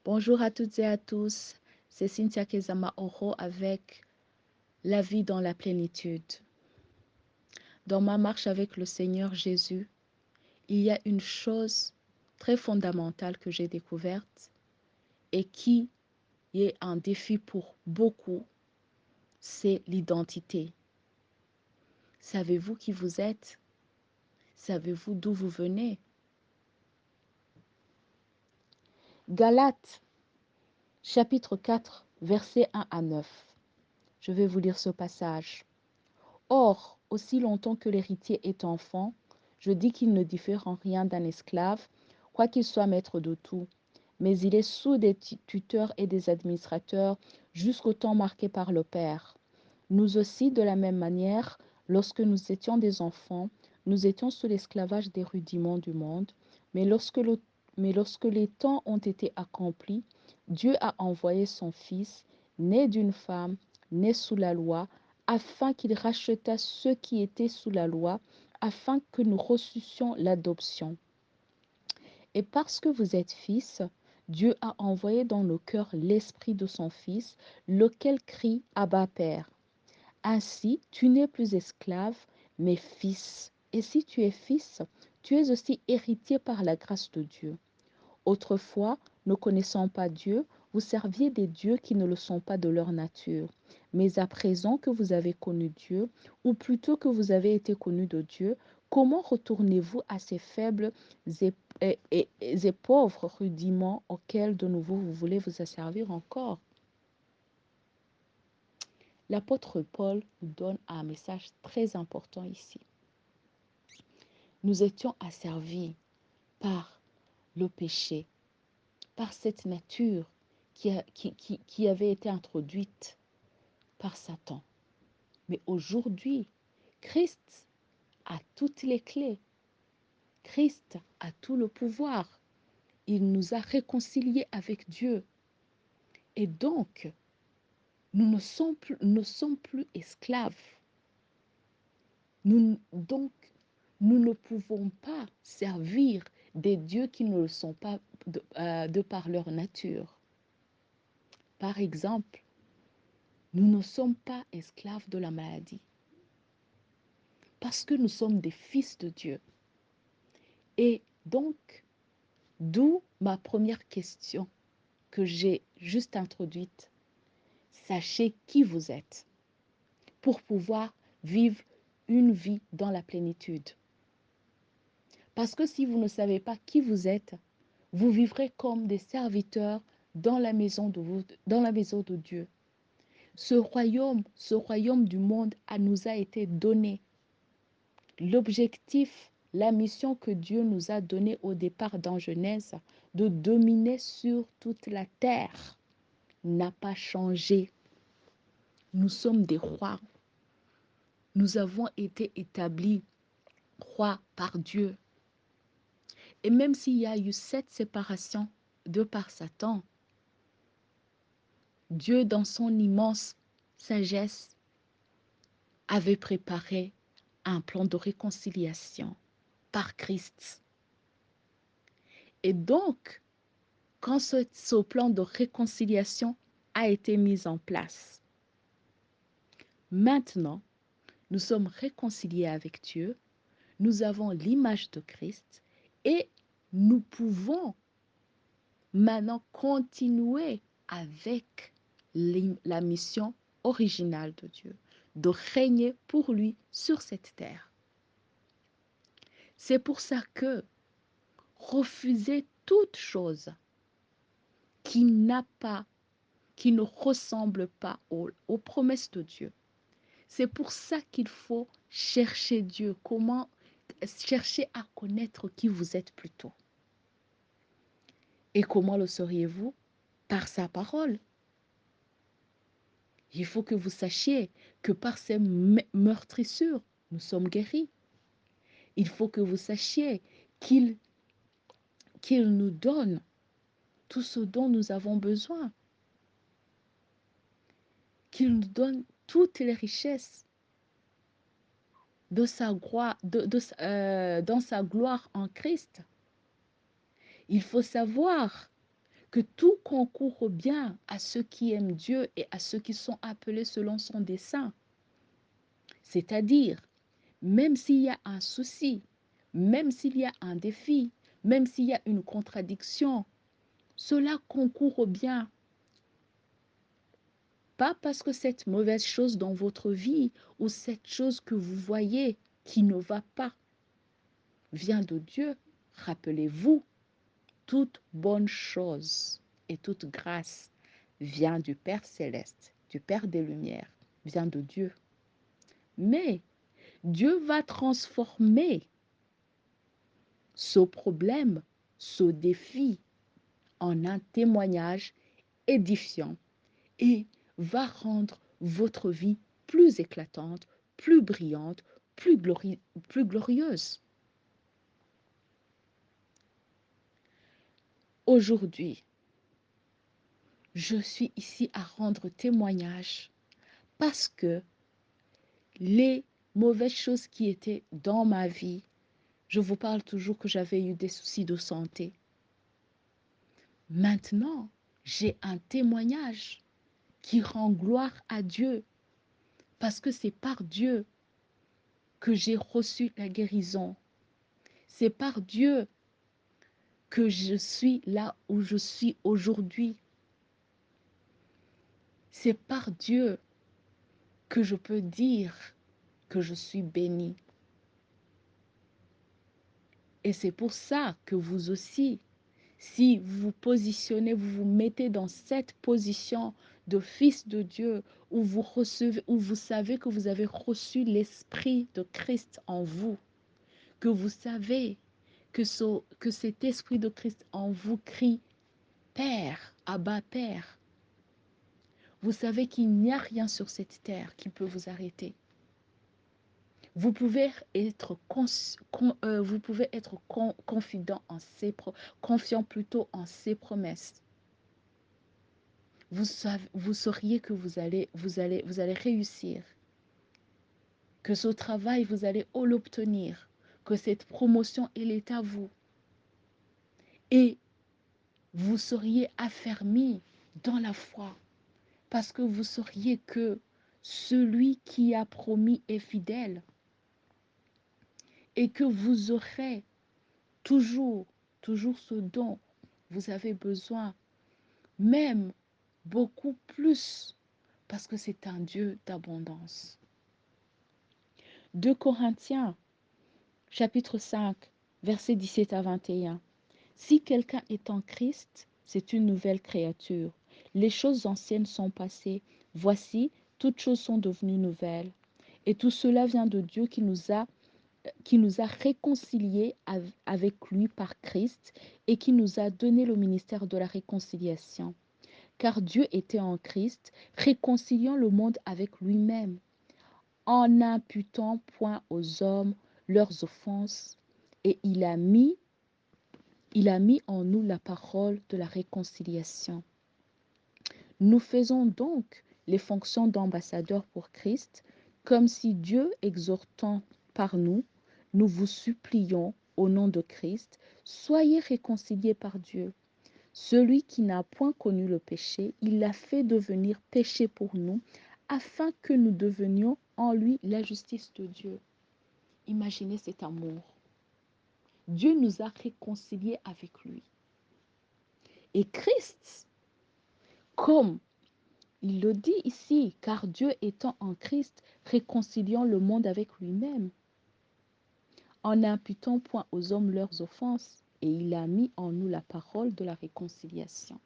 Bonjour à toutes et à tous, c'est Cynthia Kezama Oro avec La vie dans la plénitude. Dans ma marche avec le Seigneur Jésus, il y a une chose très fondamentale que j'ai découverte et qui est un défi pour beaucoup, c'est l'identité. Savez-vous qui vous êtes? Savez-vous d'où vous venez? Galates, chapitre 4, versets 1 à 9. Je vais vous lire ce passage. Or, aussi longtemps que l'héritier est enfant, je dis qu'il ne diffère en rien d'un esclave, quoiqu'il soit maître de tout. Mais il est sous des tuteurs et des administrateurs jusqu'au temps marqué par le Père. Nous aussi, de la même manière, lorsque nous étions des enfants, nous étions sous l'esclavage des rudiments du monde, mais lorsque les temps ont été accomplis, Dieu a envoyé son Fils, né d'une femme, né sous la loi, afin qu'il rachetât ceux qui étaient sous la loi, afin que nous reçussions l'adoption. Et parce que vous êtes fils, Dieu a envoyé dans nos cœurs l'esprit de son Fils, lequel crie Abba Père. Ainsi, tu n'es plus esclave, mais fils. Et si tu es fils, tu es aussi héritier par la grâce de Dieu. Autrefois, ne connaissant pas Dieu, vous serviez des dieux qui ne le sont pas de leur nature. Mais à présent que vous avez connu Dieu, ou plutôt que vous avez été connu de Dieu, comment retournez-vous à ces faibles et pauvres rudiments auxquels de nouveau vous voulez vous asservir encore? L'apôtre Paul nous donne un message très important ici. Nous étions asservis par le péché, par cette nature qui avait été introduite par Satan. Mais aujourd'hui, Christ a toutes les clés. Christ a tout le pouvoir. Il nous a réconciliés avec Dieu. Et donc, nous ne sommes plus esclaves. Donc, nous ne pouvons pas servir des dieux qui ne le sont pas de par leur nature. Par exemple, nous ne sommes pas esclaves de la maladie parce que nous sommes des fils de Dieu. Et donc, d'où ma première question que j'ai juste introduite. Sachez qui vous êtes pour pouvoir vivre une vie dans la plénitude. Parce que si vous ne savez pas qui vous êtes, vous vivrez comme des serviteurs dans la maison de Dieu. Ce royaume du monde nous a été donné. L'objectif, la mission que Dieu nous a donnée au départ dans Genèse, de dominer sur toute la terre, n'a pas changé. Nous sommes des rois. Nous avons été établis rois par Dieu. Et même s'il y a eu cette séparation de par Satan, Dieu, dans son immense sagesse, avait préparé un plan de réconciliation par Christ. Et donc, quand ce plan de réconciliation a été mis en place, maintenant, nous sommes réconciliés avec Dieu, nous avons l'image de Christ et nous pouvons maintenant continuer avec la mission originale de Dieu, de régner pour lui sur cette terre. C'est pour ça que refuser toute chose qui n'a pas, qui ne ressemble pas aux promesses de Dieu. C'est pour ça qu'il faut chercher Dieu. Comment chercher à connaître qui vous êtes plutôt. Et comment le sauriez-vous? Par sa parole. Il faut que vous sachiez que par ces meurtrissures, nous sommes guéris. Il faut que vous sachiez qu'il nous donne tout ce dont nous avons besoin. Qu'il nous donne toutes les richesses de sa gloire, dans sa gloire en Christ. Il faut savoir que tout concourt au bien à ceux qui aiment Dieu et à ceux qui sont appelés selon son dessein. C'est-à-dire, même s'il y a un souci, même s'il y a un défi, même s'il y a une contradiction, cela concourt au bien. Pas parce que cette mauvaise chose dans votre vie ou cette chose que vous voyez qui ne va pas vient de Dieu. Rappelez-vous, toute bonne chose et toute grâce vient du Père céleste, du Père des Lumières, vient de Dieu. Mais Dieu va transformer ce problème, ce défi en un témoignage édifiant et va rendre votre vie plus éclatante, plus brillante, plus glorieuse. Aujourd'hui, je suis ici à rendre témoignage parce que les mauvaises choses qui étaient dans ma vie, je vous parle toujours que j'avais eu des soucis de santé. Maintenant, j'ai un témoignage qui rend gloire à Dieu parce que c'est par Dieu que j'ai reçu la guérison. C'est par Dieu que je suis là où je suis aujourd'hui. C'est par Dieu que je peux dire que je suis bénie. Et c'est pour ça que vous aussi, si vous vous positionnez, vous vous mettez dans cette position de fils de Dieu, où vous recevez, où vous savez que vous avez reçu l'Esprit de Christ en vous, que vous savez que cet Esprit de Christ en vous crie Père, Abba Père. Vous savez qu'il n'y a rien sur cette terre qui peut vous arrêter. Vous pouvez être, confident en confiant plutôt en ses promesses. Vous sauriez que vous allez réussir, que ce travail, vous allez l'obtenir, que cette promotion, elle est à vous. Et vous seriez affermi dans la foi, parce que vous sauriez que celui qui a promis est fidèle et que vous aurez toujours ce dont vous avez besoin, même beaucoup plus, parce que c'est un Dieu d'abondance. 2 Corinthiens, chapitre 5, versets 17 à 21. Si quelqu'un est en Christ, c'est une nouvelle créature. Les choses anciennes sont passées. Voici, toutes choses sont devenues nouvelles. Et tout cela vient de Dieu qui nous a réconciliés avec lui par Christ et qui nous a donné le ministère de la réconciliation. Car Dieu était en Christ, réconciliant le monde avec lui-même, en n'imputant point aux hommes leurs offenses, et il a mis en nous la parole de la réconciliation. Nous faisons donc les fonctions d'ambassadeurs pour Christ, comme si Dieu exhortant par nous, nous vous supplions au nom de Christ, soyez réconciliés par Dieu. Celui qui n'a point connu le péché, il l'a fait devenir péché pour nous, afin que nous devenions en lui la justice de Dieu. Imaginez cet amour. Dieu nous a réconciliés avec lui. Et Christ, comme il le dit ici, car Dieu étant en Christ, réconciliant le monde avec lui-même, en n'imputant point aux hommes leurs offenses, et il a mis en nous la parole de la réconciliation.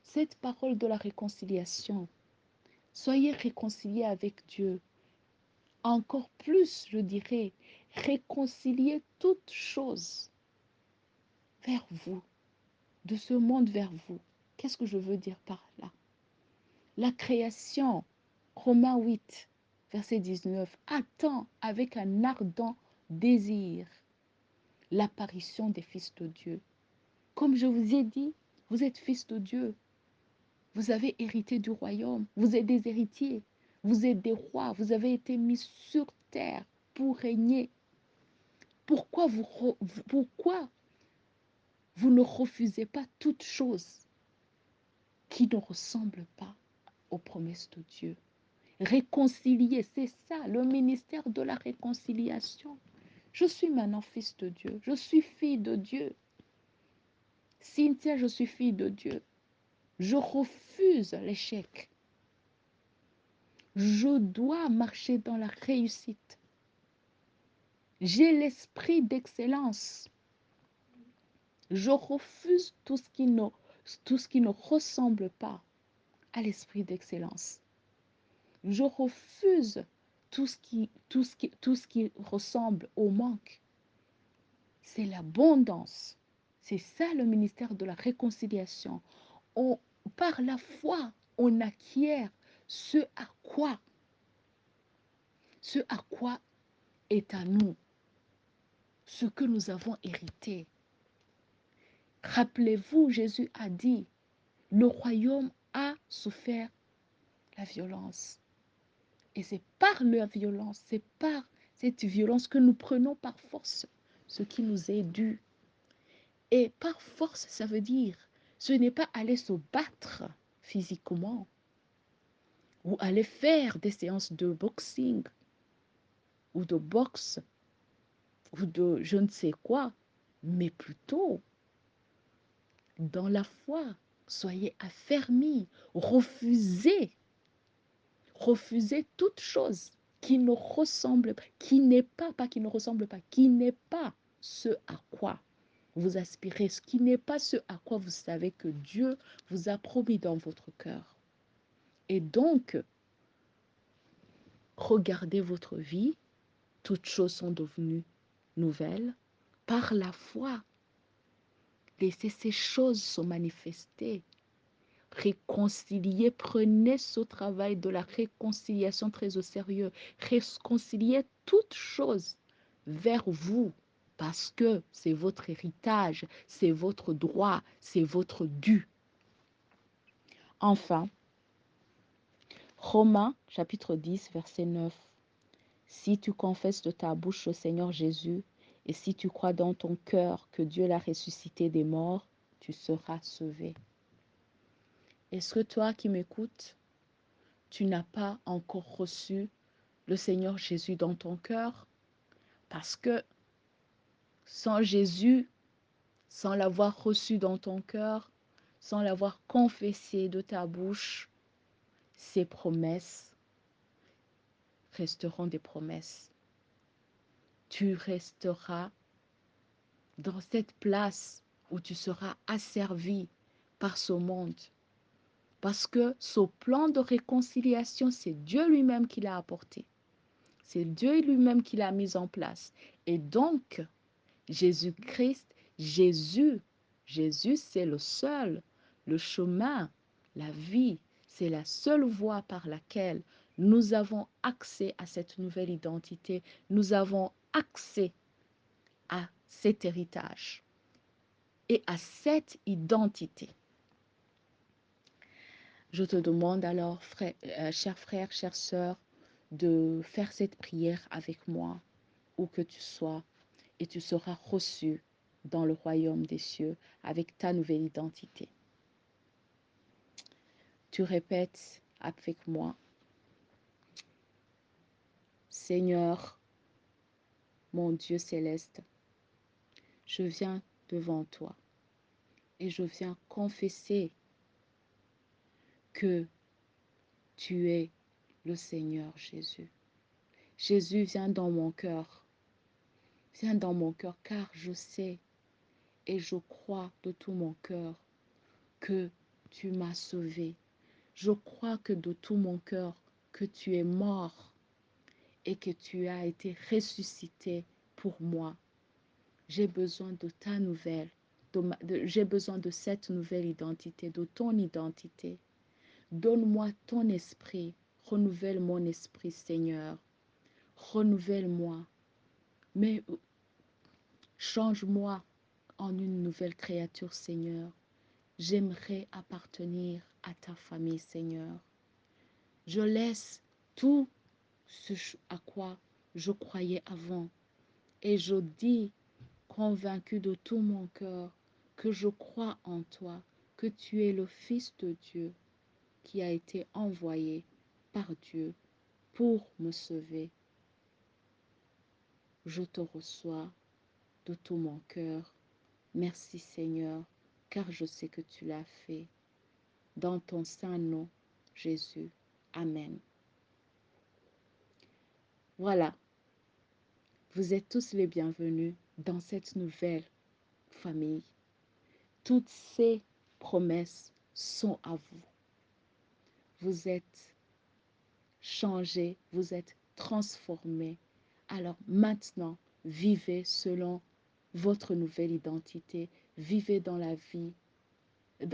Cette parole de la réconciliation, soyez réconciliés avec Dieu. Encore plus, je dirais, réconcilier toutes choses vers vous, de ce monde vers vous. Qu'est-ce que je veux dire par là? La création, Romains 8, verset 19, attend avec un ardent désir l'apparition des fils de Dieu. Comme je vous ai dit, vous êtes fils de Dieu. Vous avez hérité du royaume. Vous êtes des héritiers. Vous êtes des rois. Vous avez été mis sur terre pour régner. Pourquoi vous ne refusez pas toute chose qui ne ressemblent pas aux promesses de Dieu. Réconcilier, c'est ça, le ministère de la réconciliation. Je suis maintenant fils de Dieu, je suis fille de Dieu. Cynthia, je suis fille de Dieu. Je refuse l'échec. Je dois marcher dans la réussite. J'ai l'esprit d'excellence. Je refuse tout ce qui ne ressemble pas à l'esprit d'excellence. Je refuse tout ce qui ressemble au manque. C'est l'abondance. C'est ça le ministère de la réconciliation. Par la foi, on acquiert ce à quoi est à nous, ce que nous avons hérité. Rappelez-vous, Jésus a dit, le royaume a souffert la violence. Et c'est par la violence, c'est par cette violence que nous prenons par force ce qui nous est dû. Et par force, ça veut dire, ce n'est pas aller se battre physiquement ou aller faire des séances de boxing ou de boxe ou de je ne sais quoi, mais plutôt dans la foi. Soyez affermis, refusez toute chose qui ne ressemble pas, qui n'est pas qui ne ressemble pas, qui n'est pas ce à quoi vous aspirez, ce qui n'est pas ce à quoi vous savez que Dieu vous a promis dans votre cœur. Et donc, regardez votre vie, toutes choses sont devenues nouvelles par la foi. Laissez ces choses se manifester. Réconcilier, prenez ce travail de la réconciliation très au sérieux. Réconcilier toutes choses vers vous parce que c'est votre héritage, c'est votre droit, c'est votre dû. Enfin, Romains chapitre 10, verset 9. Si tu confesses de ta bouche le Seigneur Jésus et si tu crois dans ton cœur que Dieu l'a ressuscité des morts, tu seras sauvé. Est-ce que toi qui m'écoutes, tu n'as pas encore reçu le Seigneur Jésus dans ton cœur? Parce que sans Jésus, sans l'avoir reçu dans ton cœur, sans l'avoir confessé de ta bouche, ces promesses resteront des promesses. Tu resteras dans cette place où tu seras asservi par ce monde. Parce que ce plan de réconciliation, c'est Dieu lui-même qui l'a apporté. C'est Dieu lui-même qui l'a mis en place. Et donc, Jésus-Christ, Jésus, c'est le seul, le chemin, la vie. C'est la seule voie par laquelle nous avons accès à cette nouvelle identité. Nous avons accès à cet héritage et à cette identité. Je te demande alors, chers frères, chères sœurs, de faire cette prière avec moi, où que tu sois, et tu seras reçu dans le royaume des cieux avec ta nouvelle identité. Tu répètes avec moi, Seigneur, mon Dieu céleste, je viens devant toi et je viens confesser que tu es le Seigneur Jésus. Jésus, viens dans mon cœur. Viens dans mon cœur car je sais et je crois de tout mon cœur que tu m'as sauvé. Je crois que de tout mon cœur que tu es mort et que tu as été ressuscité pour moi. J'ai besoin de ta nouvelle, j'ai besoin de cette nouvelle identité, de ton identité. Donne-moi ton esprit, renouvelle mon esprit, Seigneur. Renouvelle-moi, mais change-moi en une nouvelle créature, Seigneur. J'aimerais appartenir à ta famille, Seigneur. Je laisse tout ce à quoi je croyais avant et je dis, convaincu de tout mon cœur, que je crois en toi, que tu es le Fils de Dieu qui a été envoyé par Dieu pour me sauver. Je te reçois de tout mon cœur. Merci Seigneur, car je sais que tu l'as fait. Dans ton saint nom, Jésus. Amen. Voilà, vous êtes tous les bienvenus dans cette nouvelle famille. Toutes ces promesses sont à vous. Vous êtes changés, vous êtes transformés. Alors maintenant, vivez selon votre nouvelle identité. Vivez dans la vie,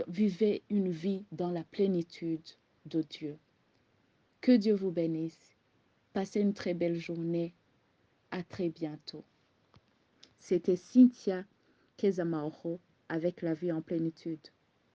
vivez une vie dans la plénitude de Dieu. Que Dieu vous bénisse. Passez une très belle journée. À très bientôt. C'était Cynthia Kezamaoro avec la vie en plénitude.